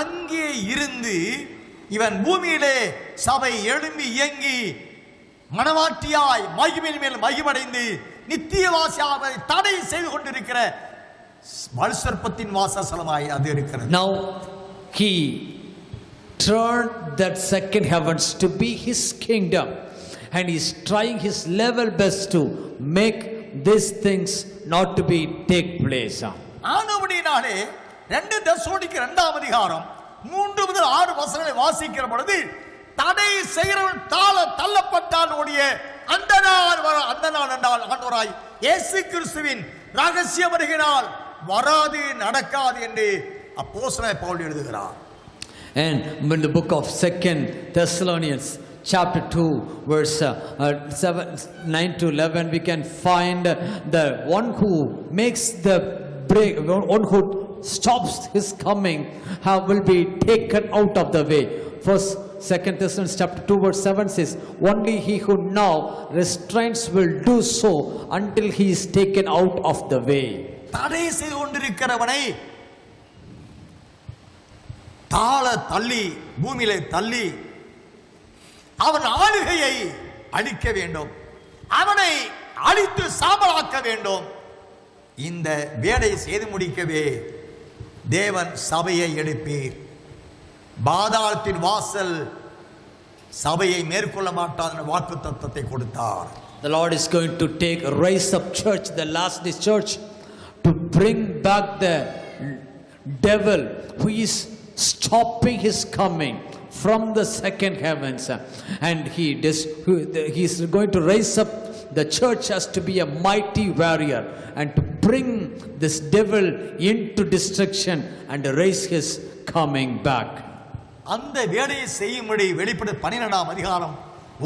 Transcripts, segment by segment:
அங்கே இருந்து இவன் பூமியிலே சபை எழும்பி இயங்கி மனவாட்டியாய் மகிமையின் மேல் மகிமடைந்து நித்தியவாசியாக தடை செய்து கொண்டிருக்கிற மல்சர்ப்பத்தின் வாசஸ்தலமாய் அது இருக்கிறது. Now he turned that second heavens to be his kingdom, and he is trying his level best to make these things not to be take place. ஆனபடினாலே 2 தெசலோனிக்கர் 2ஆம் அதிகாரம் 3 முதல் 6 வசனங்களை வாசிக்கிற பொழுது தடை செய்கிறவன் தள்ளப்பட்டான் ஓடிய அந்த நாள் என்றால் ஆண்டவராய் இயேசு கிறிஸ்துவின் ரகசிய வருகையினால் வராது நடக்காது என்று அப்போஸ்தலன் பவுல் எழுதுகிறார். And in the book of 2 Thessalonians chapter 2 verse 9 to 11 we can find the one who makes the break, one who stops his coming will be taken out of the way. First 2 Thessalonians chapter 2 verse 7 says, only he who now restrains will do so until he is taken out of the way. தடை செய்து கொண்டிருக்கிறவனை தள்ளி பூமியிலே தள்ளி அவன் ஆளுகையை அழிக்க வேண்டும், அவனை அழித்து சாம்பலாக்க வேண்டும். இந்த வேலையை செய்து முடிக்கவே தேவன் சபையை எழுப்பீர். பாதாளத்தின் வாசல் சபையை மேற்கொள்ள மாட்டாத வாக்குத்தத்தத்தை கொடுத்தார். The Lord is going to raise up church, the last day church, to bring back the devil who is stopping his coming from the second heavens, and he is going to raise up the church as to be a mighty warrior and to bring this devil into destruction and raise his coming back. அந்த வேலையை செய்யும்படி வெளிப்படுத்த 12ஆம் அதிகாரம்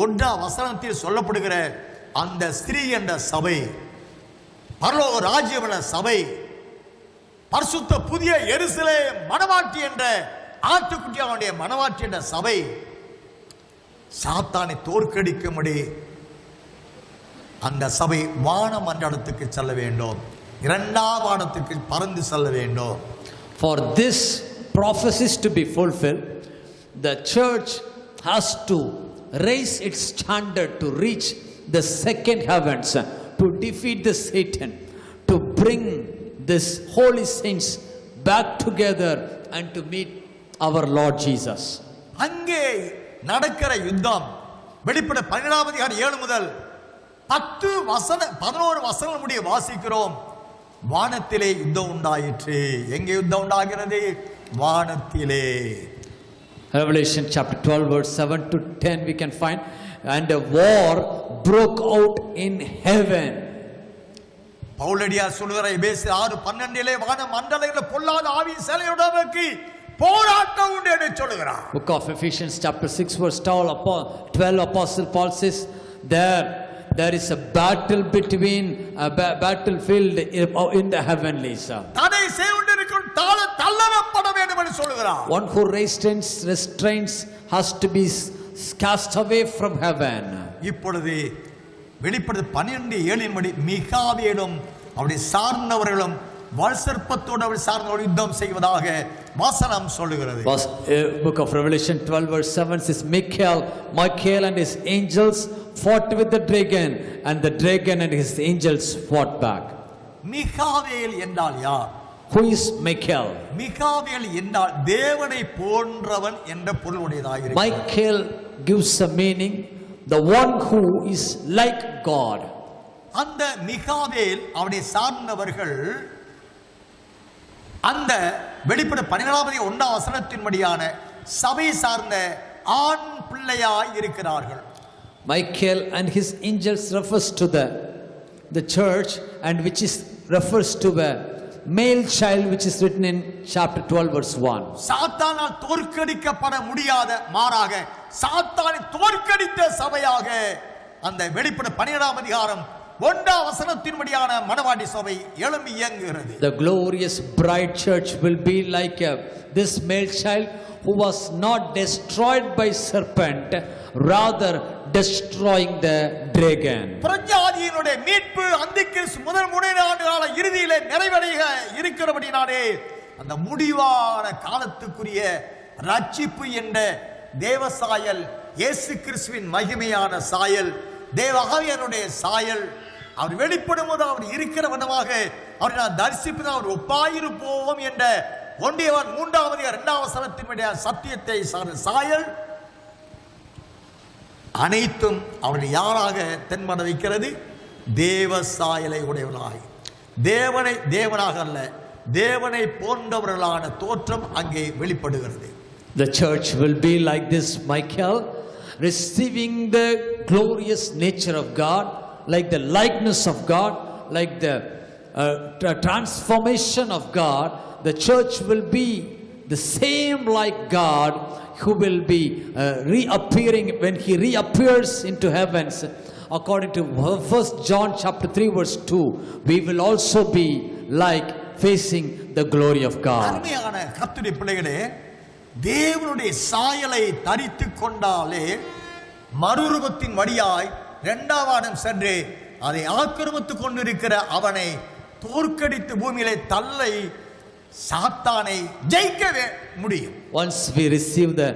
1ஆம் வசனத்தில் சொல்லப்படுகிற அந்த ஸ்திரீ என்ற சபை, பரலோக ராஜ்யம் என்ற சபை, பரிசுத்த புதிய எருசலேம் மணவாட்டி என்ற ஆட்டுக்குட்டியாவுடைய மணவாட்டி என்ற சபை சாத்தானை தோற்கடிக்கும்படி அந்த சபை வான மண்டலத்துக்கு செல்ல வேண்டும், 2ஆம் வானத்துக்கு பறந்து செல்ல வேண்டும். For this prophecies to be fulfilled, the church has to raise its standard to reach the second heavens, to defeat the Satan, to bring this holy saints back together and to meet our Lord Jesus. அங்கே நடக்கிற யுத்தம் வெளிப்பட 12ஆம் அதிகாரம் 7 முதல் 11 வசனம் முடிய வாசிக்கிறோம். வானத்திலே யுத்தம் உண்டாயிற்று. எங்கே யுத்தம் உண்டாகிறது? வானத்திலே. Revelation chapter 12 verse 7 to 10 we can find, and a war broke out in heaven. பவுலடியா சொல்லுகிற எபேசியர் 6:12 வான மண்டலங்களில் பொல்லாத ஆவி சேனையுடனுக்கு போராட்டம் உண்டு என்று சொல்லுகிறார். Book of Ephesians chapter 6 verse 12 apostle Paul says there is a battle between a battlefield in the heavenlies. தடை செய்து கொண்டிருக்கும் தள்ளப்பட வேண்டும் என்று சொல்லுகிறார். One who restrains has to be cast away from heaven. இப்பொழுது வெளிப்படுத்த 12:7 படி மிகாவேலும் அவருடைய சார்ந்தவர்களும் வல்சர்ப்பத்தோடு அவர் சார்ந்தவர்கள் யுத்தம் செய்வதாக வசனம் சொல்லுகிறது. Book of Revelation 12 verse 7 says, Michael and his angels fought with the dragon, and the dragon and his angels fought back. மிகாவேல் என்றால் யார்? Who is Michael? மிகாவேல் என்றால் தேவனை போன்றவன் என்ற பொருளுடையதாக இருக்கிறது. Michael gives a meaning, the one who is like God. அந்த மிகாவேல் அவருடைய சார்ந்தவர்கள் அந்த வெளிப்பட 12ஆம் வசனத்தின்படியான சபை சார்ந்த ஆண் பிள்ளையாய் இருக்கிறார்கள். Michael and his angels refers to the church, and which is refers to a male child, which is written in chapter 12 verse 1. சாத்தானால் தோற்கடிக்கப்பட முடியாத, மாறாக சாத்தானை தோற்கடித்த சபையாக அந்த வெளிப்பட 12ஆம் அதிகாரம் 1ஆம் வசனத்தின்படியான மணவாட்டி சபை எழும்பி இயங்குகிறது. The glorious bride church will be like this male child who was not destroyed by serpent, rather destroying the dragon. பிரஜாதியினுடைய மீட்பு அந்திக்கிறிஸ்து முதல் 3 ஆண்டு கால இறுதியிலே நிறைவடைய இருக்கிறபடினாலே அந்த முடிவான காலத்துக்குரிய ரட்சிப்பு என்ற தேவசாயல், இயேசு கிறிஸ்துவின் மகிமையான சாயல், தேவ ஆவியானுடைய சாயல் அவர் வெளிப்படும் போது அவர் இருக்கிற விதமாக அவரை நான் தரிசிப்பது அவர் ஒப்பாயிருப்போம் என்ற 1 யோவான் 3:2 சத்தியத்தை சாயல் அனைத்தும் அவருடைய யாராக தென்பட வைக்கிறது? தேவ சாயலை உடையவர்களாய், தேவனாக அல்ல, தேவனை போன்றவர்களான தோற்றம் அங்கே வெளிப்படுகிறது. The church will be like this Michael, receiving the glorious nature of God, like the likeness of God, like the transformation of God. The church will be the same like God, who will be reappearing when he reappears into heavens. According to 1 John chapter 3 verse 2, we will also be like facing the glory of God. அருமையான கர்த்தருடைய பிள்ளைகளே, தேவனுடைய சாயலை தரித்துக் கொண்டாலே மறுரூபத்தின் வழியாய் 2ஆம் வானம் சென்று அதை ஆக்கிரமித்துக் கொண்டிருக்கிற அவனை தோற்கடித்து பூமியிலே தள்ளை சாத்தானை ஜெயிக்கவே முடியும். Once we receive the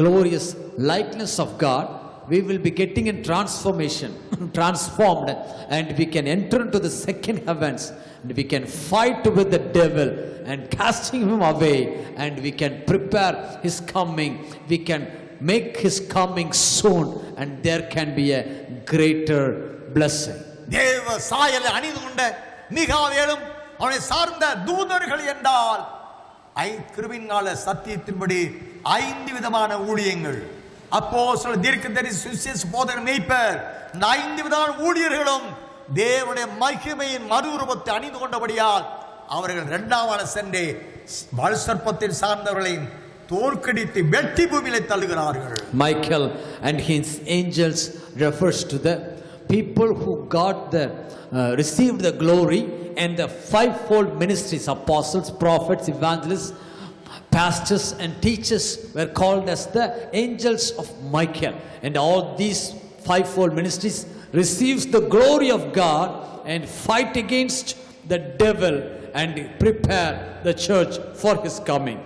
glorious likeness of God, we will be getting in transformation, transformed, and we can enter into the second heavens, and we can fight with the devil and casting him away, and we can prepare his coming. We can make his coming soon, and there can be a greater blessing. தேவ சாயலை அணிந்து கொண்ட மிகாவேலும் அவனை சார்ந்த தூதர்கள் என்றால் கிருபையினால சத்தியத்தின்படி 5 விதமான ஊழியங்கள், அப்போஸ்தலர், தீர்க்கதரிசி, சுவிசேஷ போதகர், மேய்ப்பர், இந்த 5 விதமான ஊழியர்களும் தேவனுடைய மகிமையின் மறுரூபத்தை அணிந்து கொண்டபடியால் அவர்கள் 2ஆம் வானம் சென்று வலுசர்ப்பத்தின் சார்ந்தவர்களையும் தோற்கடித்து வெட்டி பூமியிலே தள்ளுகிறார்கள். Michael and his angels refers to the people who got the received the glory, and the 5-fold ministries, apostles, prophets, evangelists, pastors and teachers were called as the angels of Michael. And all these 5-fold ministries receives the glory of God and fight against the devil and prepare the church for his coming.